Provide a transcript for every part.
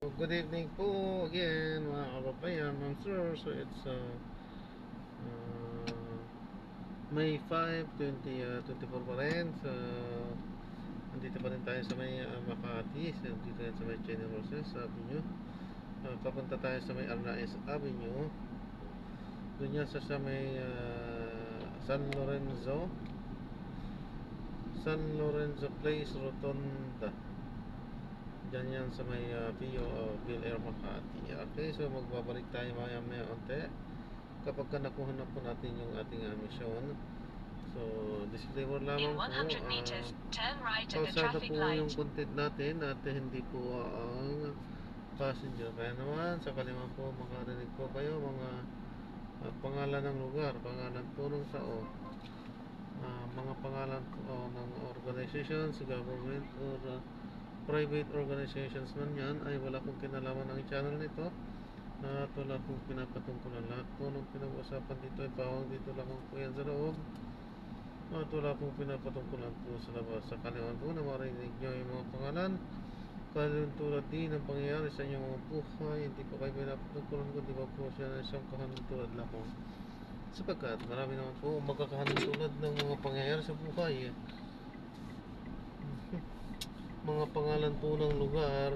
Good evening po again mga kababayan, ma'am sir. So it's May 5, 2024 pa rin. So nandito pa rin tayo sa may Makati. So nandito rin sa may Chino Roses Avenue. Papunta tayo sa may Arnaiz Avenue. Doon yan sa may San Lorenzo Place Rotonda. Diyan yan sa may Bill Air Makati. Okay, so magbabalik tayo maya-maya onte kapag nakuha na po natin yung ating mission. So disclaimer lamang po, turn right at the kalsada traffic po light. yung content natin at hindi po ang passenger. Kaya naman sakaliman po makarinig po kayo mga pangalan ng lugar, pangalan po ng tao, mga pangalan po ng organizations, government or private organizations man yan, ay wala pong kinalaman ng channel nito at wala pong pinapatungkulan. Lahat po ng pinag-usapan dito ay bawang dito lang po yan sa loob at wala pong pinapatungkulan po sa labas. Sa kaliwan po na marinig nyo yung mga pangalan tulad din ng pangyayari sa inyong mga buhay, hindi po kayo pinapatungkulan kundi ba po siya na isang kahanong tulad lamang, sapagkat marami naman po magkakahanong tulad ng mga pangyayari sa buhay. Mga pangalan po ng lugar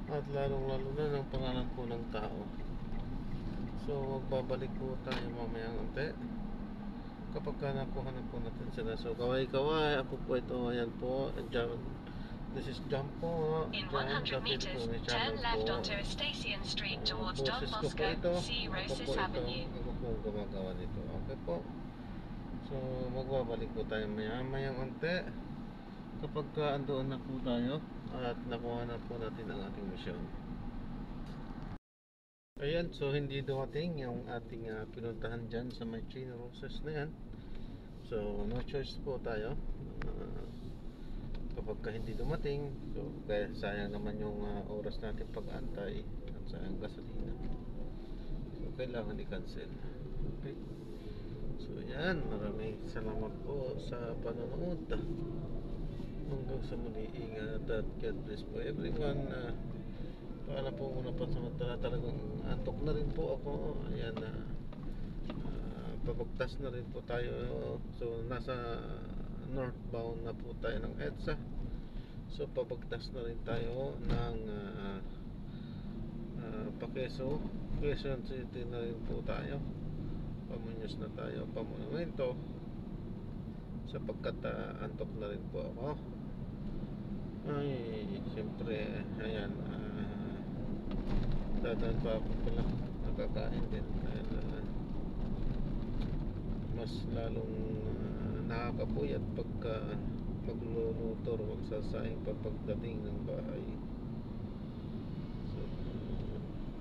at lalong-lalo na ng pangalan po ng tao. So magbabalik po tayo mamayang unti kapag nakuha na po natin sila. So kaway-kaway, ako po ito, ayan po, this is Jump po. In 100 meters, turn left onto Estasian Street towards Don Bosco, C. Rosas Avenue. Ako po gumagawa nito. Okay po. So magbabalik po tayo mamayang unti kapag andoon na po tayo at nakuha na po natin ang ating mission. Ayan, so hindi dumating yung ating pinuntahan dyan sa may Chino Roses na yan. So no choice po tayo kapag hindi dumating. So kaya sayang naman yung oras natin pag-antay at sayang gasolina. So kailangan i-cancel. Okay. So yan, maraming salamat po sa panonood. Hanggang sa muli, ingat at God bless po everyone. Paala po muna pa samantala, talagang antok na rin po ako. Ayan, pabagtas na rin po tayo. So nasa northbound na po tayo ng EDSA. So pabagtas na rin tayo ng Quezon City na rin po tayo. Pamunyos na tayo, Pamonumento, sapagkat antok na rin po ako. Ay, siyempre, ayan, dadaan pa ako pala, nakakain din dahil mas lalong nakakapuyat pagka magluluto o magsasayang pa pagdating ng bahay. So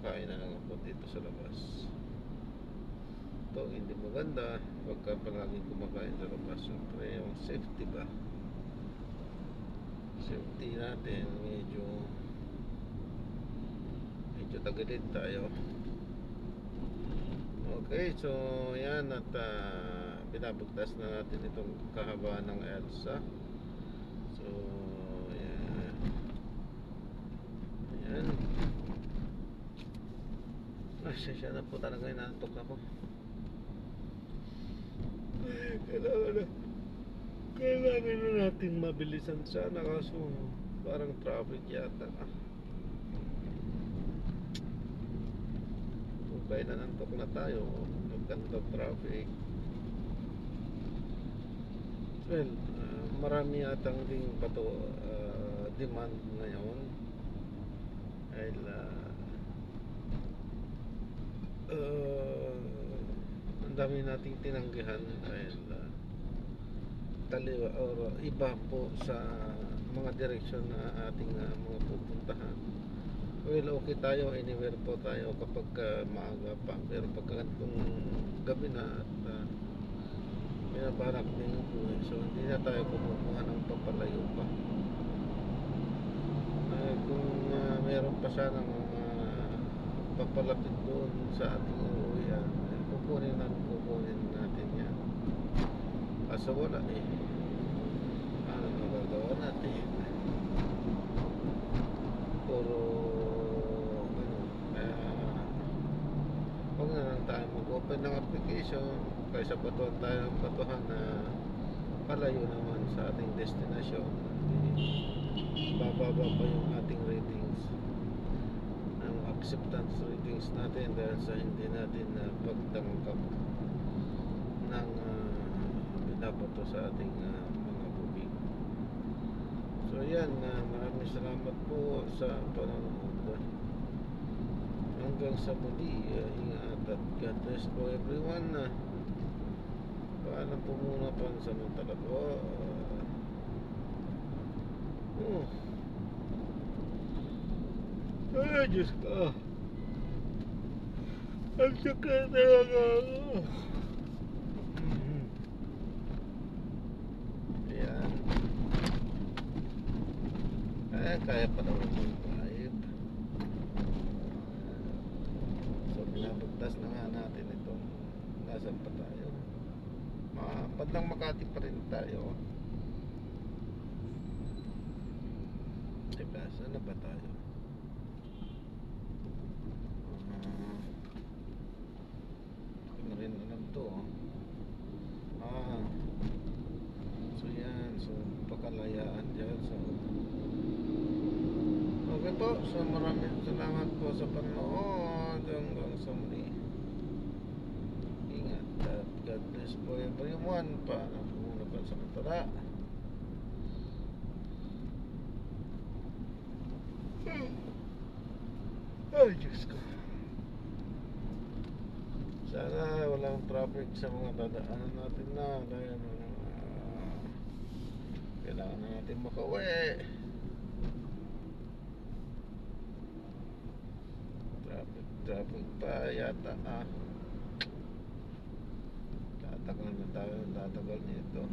kain na lang ako dito sa labas. Ito hindi maganda pagka palaging kumakain sa labas. Siyempre yung safety ba, safety natin medyo tagilid tayo. Okay, so yan at binabagtas na natin itong kahabaan ng EDSA. So yan, ayan. Siya na po talaga, inantok ako. Kailangan na natin mabilisan sana, kaso parang traffic yata. Kung kailan nantok na tayo, nagkantok traffic. Well, marami atang ding demand ngayon dahil ang dami nating tinanggihan dahil taliwa or iba po sa mga direksyon na ating mga pupuntahan. Well, okay tayo, anywhere po tayo kapag maaga pa, pero pagka itong gabi na at binabarak din yung buhay, so hindi na tayo kumukuha ng papalayo pa. Kung meron pa sanang papalapit doon sa ating uuwian, kukunin natin yan. Kaso wala eh, ano magagawa natin? Puro mag-open ng application kaysa batuhan tayo ng batuhan na palayo naman sa ating destination. Bababa pa yung ating ratings, ang acceptance ratings natin dahil sa hindi natin na pagtangkap ng binabato sa ating mga booking. So yan, maraming salamat po sa panonood. Hanggang sa muli, ingat at God bless po everyone. Paalam po muna pansamantala po. Ay, Diyos ko. Ang sakit talaga. Ayan. Kaya pa naman mag-drive. So, pinapagtas na nga natin itong nasan pa tayo. Bandang Makati pa rin tayo. Teka, saan na ba tayo? Hindi na rin alam to. So yan, so pakalayaan dyan. So okay po, so maraming salamat po sa panonood. Hanggang sa muli, ingat at God bless po everyone. Paalam po muna pansamantala. Ay, Diyos ko. Sana walang traffic sa mga dadaanan natin na dahil kailangan na natin makauwi. Traffic pa yata. Tatagal na tayo, tatagal nito.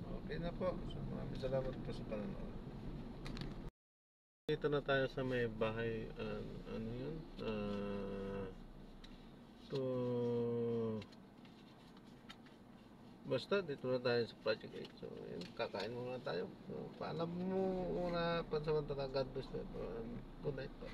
Okay na po. So, maraming salamat po sa panonood. Dito na tayo sa may bahay, ano yun? Basta dito na tayo sa Project 8. So, yun, kakain muna tayo. So, paalam mo muna pansamantala. God bless po. Good night po.